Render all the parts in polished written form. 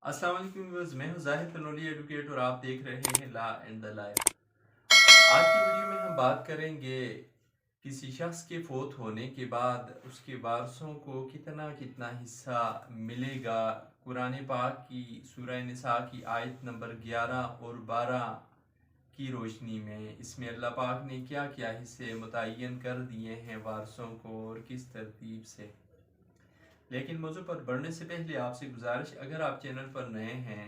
अस्सलाम वालेकुम व्यूअर्स, मैं हूं जाहिद तनोली एडवोकेट और आप देख रहे हैं लॉ एंड द लाइफ। आज की वीडियो में हम बात करेंगे किसी शख्स के फोत होने के बाद उसके वारसों को कितना कितना हिस्सा मिलेगा। कुरान पाक की सूरह निसा की आयत नंबर 11 और 12 की रोशनी में इसमें अल्लाह पाक ने क्या क्या हिस्से मुतय्यन कर दिए हैं वारसों को और किस तरतीब से। लेकिन मौजू पर बढ़ने से पहले आपसे गुजारिश, अगर आप चैनल पर नए हैं,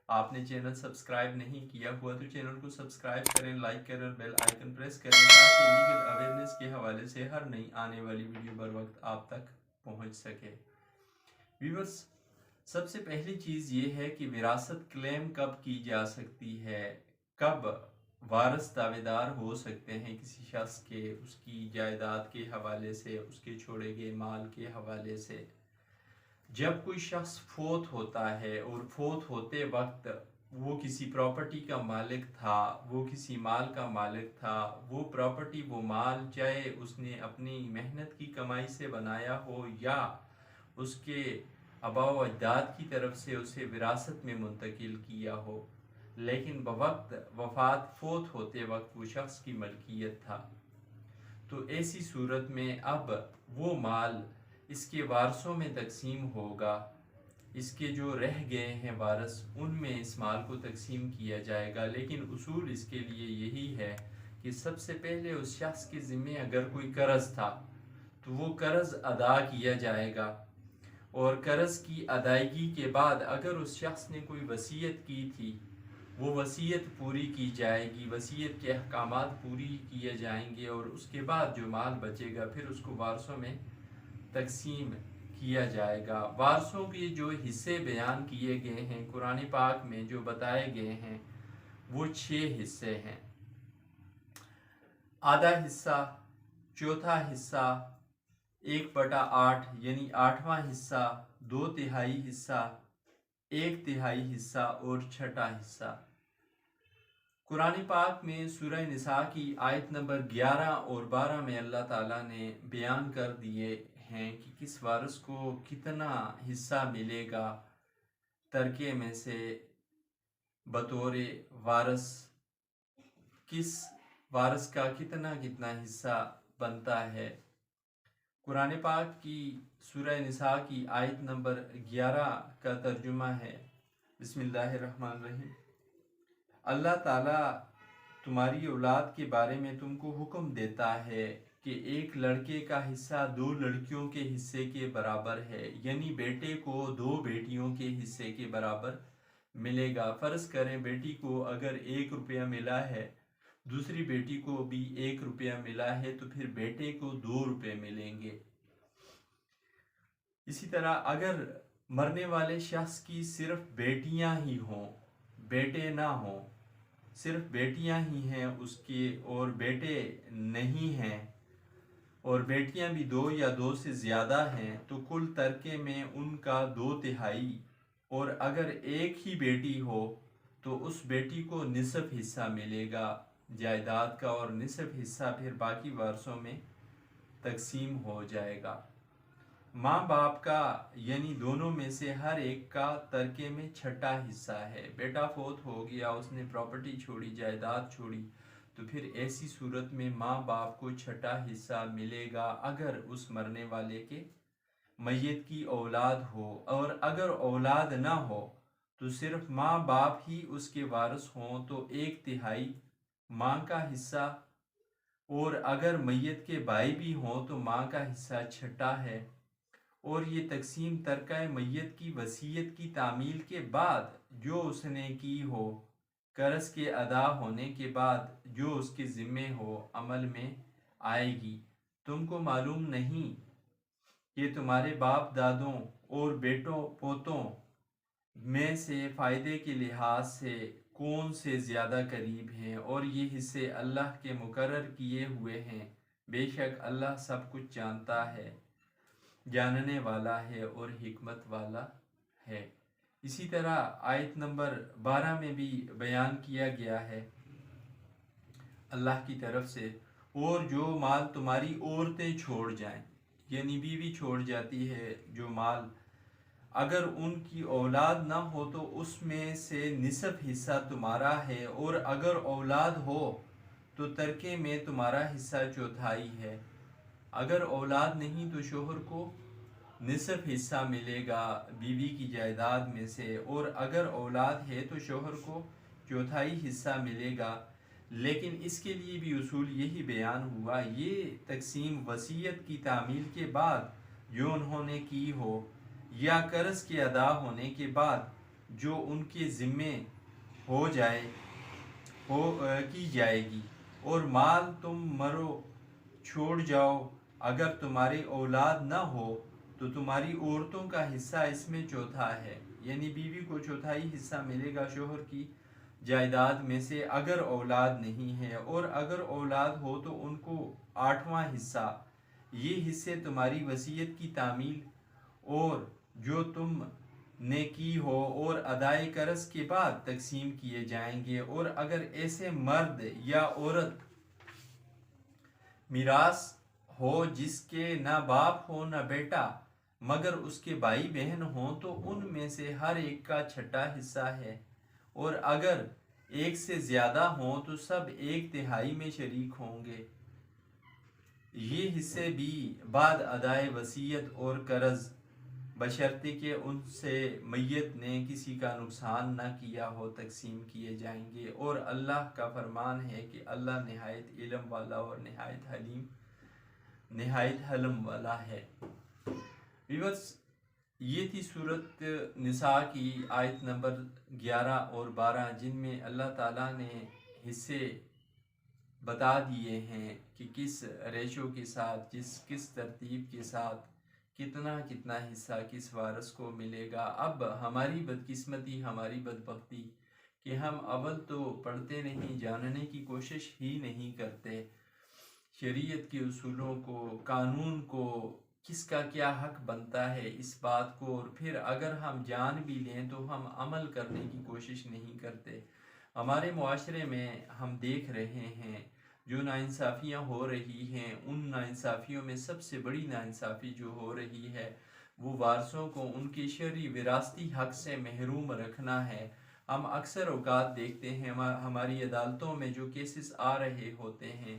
आपने चैनल सब्सक्राइब नहीं किया हुआ तो चैनल को सब्सक्राइब करें, लाइक करें और बेल आइकन प्रेस करें ताकि लीगल अवेयरनेस के हवाले से हर नई आने वाली वीडियो बर वक्त आप तक पहुंच सके। व्यूअर्स, सबसे पहली चीज़ ये है कि विरासत क्लेम कब की जा सकती है, कब वारस दावेदार हो सकते हैं किसी शख्स के उसकी जायदाद के हवाले से, उसके छोड़े गए माल के हवाले से। जब कोई शख्स फोत होता है और फोत होते वक्त वो किसी प्रॉपर्टी का मालिक था, वो किसी माल का मालिक था, वो प्रॉपर्टी वो माल चाहे उसने अपनी मेहनत की कमाई से बनाया हो या उसके आबा व अजदाद की तरफ से उसे विरासत में मुंतकिल किया हो, लेकिन बवक्त वफ़ात फोत होते वक्त वो शख्स की मलकियत था, तो ऐसी सूरत में अब वो माल इसके वारसों में तकसीम होगा। इसके जो रह गए हैं वारस, उनमें इस माल को तकसीम किया जाएगा। लेकिन उसूल इसके लिए यही है कि सबसे पहले उस शख्स के ज़िम्मे अगर कोई कर्ज़ था तो वो कर्ज़ अदा किया जाएगा, और कर्ज़ की अदायगी के बाद अगर उस शख्स ने कोई वसीयत की थी वो वसीयत पूरी की जाएगी, वसीयत के अहकामात पूरी किए जाएंगे, और उसके बाद जो माल बचेगा फिर उसको वारसों में तकसीम किया जाएगा। वारसों के जो हिस्से बयान किए गए हैं कुरान पाक में, जो बताए गए हैं, वो 6 हिस्से हैं। आधा हिस्सा, चौथा हिस्सा, 1/8 यानी 8वां हिस्सा, 2/3 हिस्सा, 1/3 हिस्सा और 6ठा हिस्सा। कुरान पाक में सूरह निसा की आयत नंबर 11 और 12 में अल्लाह ताला ने बयान कर दिए हैं कि किस वारिस को कितना हिस्सा मिलेगा, तरके में से बतौर वारिस किस वारिस का कितना कितना हिस्सा बनता है। कुरान पाक की सूरह निसा की आयत नंबर 11 का तर्जुमा है, बिस्मिल्लाहिर्रहमानिर्रहीम। अल्लाह ताला तुम्हारी औलाद के बारे में तुमको हुक्म देता है कि एक लड़के का हिस्सा 2 लड़कियों के हिस्से के बराबर है, यानी बेटे को 2 बेटियों के हिस्से के बराबर मिलेगा। फ़र्ज़ करें बेटी को अगर 1 रुपया मिला है, दूसरी बेटी को भी 1 रुपया मिला है, तो फिर बेटे को 2 रुपये मिलेंगे। इसी तरह अगर मरने वाले शख्स की सिर्फ बेटियां ही हों, बेटे ना हों, सिर्फ बेटियां ही हैं उसके और बेटे नहीं हैं, और बेटियां भी 2 या 2 से ज़्यादा हैं, तो कुल तरके में उनका 2/3, और अगर एक ही बेटी हो तो उस बेटी को निसफ हिस्सा मिलेगा जायदाद का, और निसफ हिस्सा फिर बाकी वारसों में तकसीम हो जाएगा। माँ बाप का यानी दोनों में से हर एक का तरके में 6ठा हिस्सा है। बेटा फोत हो गया, उसने प्रॉपर्टी छोड़ी, जायदाद छोड़ी, तो फिर ऐसी सूरत में माँ बाप को 6ठा हिस्सा मिलेगा अगर उस मरने वाले के मैयत की औलाद हो, और अगर औलाद ना हो तो सिर्फ माँ बाप ही उसके वारिस हों तो 1/3 माँ का हिस्सा, और अगर मैयत के भाई भी हों तो माँ का हिस्सा 6ठा है। और ये तकसीम तरका मैयत की वसीयत की तामील के बाद जो उसने की हो, कर्ज के अदा होने के बाद जो उसके ज़िम्मे हो, अमल में आएगी। तुमको मालूम नहीं कि तुम्हारे बाप दादों और बेटों पोतों में से फ़ायदे के लिहाज से कौन से ज़्यादा करीब हैं, और ये हिस्से अल्लाह के मुकर्रर किए हुए हैं। बेशक अल्लाह सब कुछ जानता है, जानने वाला है और हिकमत वाला है। इसी तरह आयत नंबर 12 में भी बयान किया गया है अल्लाह की तरफ से, और जो माल तुम्हारी औरतें छोड़ जाएं, यानी बीवी छोड़ जाती है, जो माल اگر ان کی اولاد نہ ہو تو اس میں سے نصف حصہ تمہارا ہے، اور اگر اولاد ہو تو ترکے میں تمہارا حصہ چوتھائی ہے۔ اگر اولاد نہیں تو شوہر کو نصف حصہ ملے گا بیوی کی جائیداد میں سے، اور اگر اولاد ہے تو شوہر کو چوتھائی حصہ ملے گا۔ لیکن اس کے لیے بھی اصول یہی بیان ہوا، یہ تقسیم وصیت کی تعمیل کے بعد جو انہوں نے کی ہو، یا قرض کے ادا ہونے کے بعد جو ان کے ذمے کی جائے گی، اور مال تم مرو چھوڑ جاؤ اگر تمہاری اولاد نہ ہو تو تمہاری عورتوں کا حصہ اس میں چوتھا ہے، یعنی بیوی کو چوتھائی حصہ ملے گا شوہر کی جائیداد میں سے اگر اولاد نہیں ہے، اور اگر اولاد ہو تو ان کو 8واں حصہ۔ یہ حصے تمہاری وصیت کی تعمیل اور جو تم نے کی ہو اور ادائے قرض کے بعد تقسیم کیے جائیں گے۔ اور اگر ایسے مرد یا عورت میراث ہو جس کے نہ باپ ہو نہ بیٹا مگر اس کے بھائی بہن ہوں تو ان میں سے ہر ایک کا چھٹا حصہ ہے، اور اگر ایک سے زیادہ ہوں تو سب 1/3 میں شریک ہوں گے۔ یہ حصے بھی بعد ادائے وصیت اور قرض بشرطے کہ ان سے میت نے کسی کا نقصان نہ کیا ہو تقسیم کیے جائیں گے۔ اور اللہ کا فرمان ہے کہ اللہ نہایت علم والا اور نہایت حلم والا ہے۔ ویورز، یہ تھی سورۃ نساء کی آیت نمبر 11 اور 12، جن میں اللہ تعالیٰ نے حصے بتا دیے ہیں کہ کس ریشو کے ساتھ، کس ترتیب کے ساتھ کتنا حصہ کس وارث کو ملے گا۔ اب ہماری بدقسمتی، ہماری بدبختی کہ ہم اول تو پڑھتے نہیں، جاننے کی کوشش ہی نہیں کرتے شریعت کے اصولوں کو، قانون کو، کس کا کیا حق بنتا ہے اس بات کو، اور پھر اگر ہم جان بھی لیں تو ہم عمل کرنے کی کوشش نہیں کرتے۔ ہمارے معاشرے میں ہم دیکھ رہے ہیں جو ناانصافیاں ہو رہی ہیں، ان ناانصافیوں میں سب سے بڑی ناانصافی جو ہو رہی ہے وہ وارثوں کو ان کے شرعی وراثتی حق سے محروم رکھنا ہے۔ ہم اکثر اوقات دیکھتے ہیں ہماری عدالتوں میں جو کیسز آ رہے ہوتے ہیں،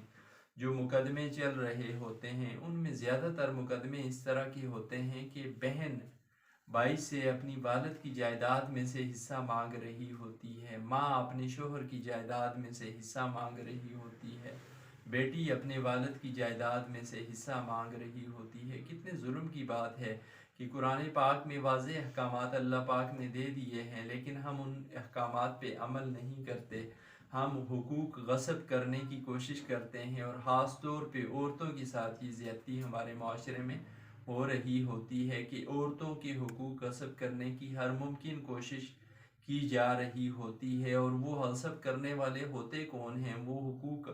جو مقدمے چل رہے ہوتے ہیں، ان میں زیادہ تر مقدمے اس طرح کے ہوتے ہیں کہ بہن بھائی سے اپنی والد کی جائیداد میں سے حصہ مانگ رہی ہوتی ہے، ماں اپنے شوہر کی جائیداد میں سے حصہ مانگ رہی ہوتی ہے، بیٹی اپنے والد کی جائیداد میں سے حصہ مانگ رہی ہوتی ہے۔ کتنے ظلم کی بات ہے کہ قرآن پاک میں واضح احکامات اللہ پاک نے دے دیے ہیں، لیکن ہم ان احکامات پہ عمل نہیں کرتے۔ ہم حقوق غصب کرنے کی کوشش کرتے ہیں، اور خاص طور پہ عورتوں کے ساتھ یہ زیادتی ہمارے معاشرے میں ہو رہی ہوتی ہے کہ عورتوں کے حقوق غصب کرنے کی ہر ممکن کوشش کی جا رہی ہوتی ہے، اور وہ غصب کرنے والے ہوتے کون ہیں، وہ حقوق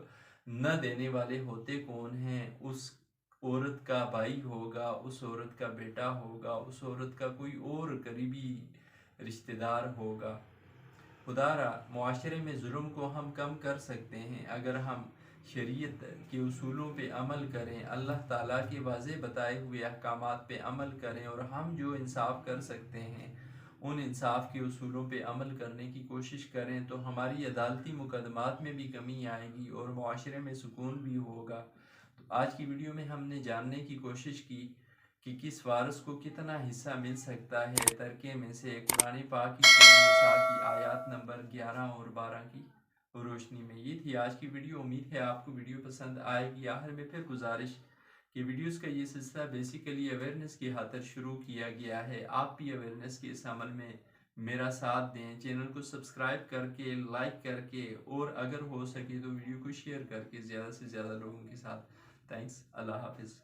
نہ دینے والے ہوتے کون ہیں؟ اس عورت کا بھائی ہوگا، اس عورت کا بیٹا ہوگا، اس عورت کا کوئی اور قریبی رشتہ دار ہوگا۔ خدا را معاشرے میں ظلم کو ہم کم کر سکتے ہیں اگر ہم شریعت کے اصولوں پہ عمل کریں، اللہ تعالیٰ کے واضح بتائے ہوئے احکامات پہ عمل کریں، اور ہم جو انصاف کر سکتے ہیں ان انصاف کے اصولوں پہ عمل کرنے کی کوشش کریں، تو ہماری عدالتی مقدمات میں بھی کمی آئے گی اور معاشرے میں سکون بھی ہوگا۔ تو آج کی ویڈیو میں ہم نے جاننے کی کوشش کی کہ کس وارث کو کتنا حصہ مل سکتا ہے ترکے میں سے، قرآن پاک کی سورۃ نساء کی آیات نمبر 11 اور 12 کی روشنی میں۔ یہ تھی آج کی ویڈیو، امید ہے آپ کو ویڈیو پسند آئے گی۔ آخر میں پھر گزارش کہ ویڈیوز کا یہ سلسلہ بیسیکلی اویئرنیس کی خاطر شروع کیا گیا ہے، آپ بھی اویئرنیس کے اس عمل میں میرا ساتھ دیں، چینل کو سبسکرائب کر کے، لائک کر کے، اور اگر ہو سکے تو ویڈیو کو شیئر کر کے زیادہ سے زیادہ لوگوں کے ساتھ۔ تھینکس، اللہ حافظ۔